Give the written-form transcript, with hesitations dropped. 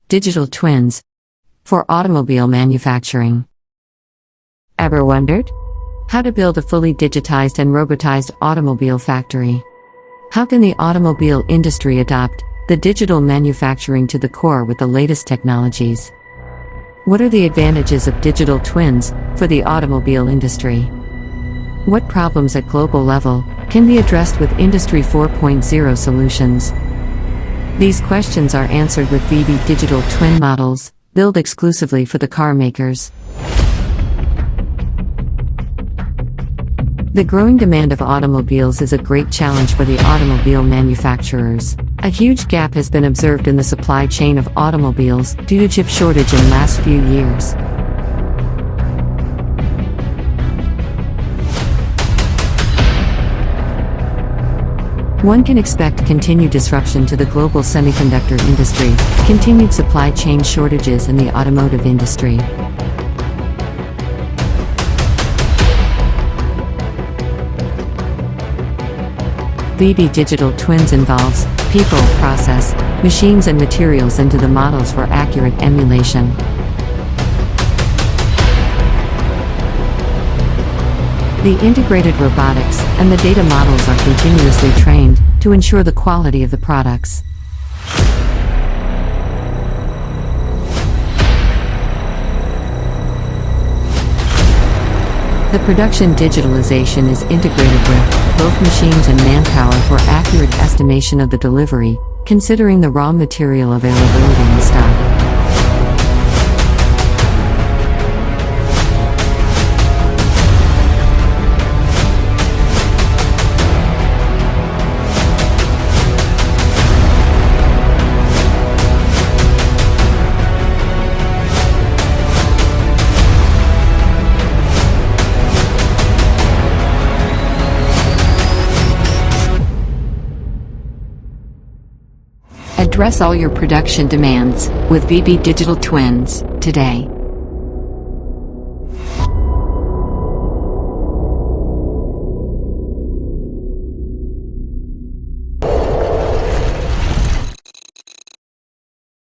Digital twins for automobile manufacturing. Ever wondered how to build a fully digitized and robotized automobile factory? How can the automobile industry adopt the digital manufacturing to the core with the latest technologies? What are the advantages of digital twins for the automobile industry? What problems at global level can be addressed with Industry 4.0 solutions? These questions are answered with VB digital twin models, built exclusively for the car makers. The growing demand of automobiles is a great challenge for the automobile manufacturers. A huge gap has been observed in the supply chain of automobiles due to chip shortage in the last few years. One can expect continued disruption to the global semiconductor industry, continued supply chain shortages in the automotive industry. VB Digital Twins involves people, process, machines and materials into the models for accurate emulation. The integrated robotics and the data models are continuously trained to ensure the quality of the products. The production digitalization is integrated with both machines and manpower for accurate estimation of the delivery, considering the raw material availability in stock. Address all your production demands with VB Digital Twins today.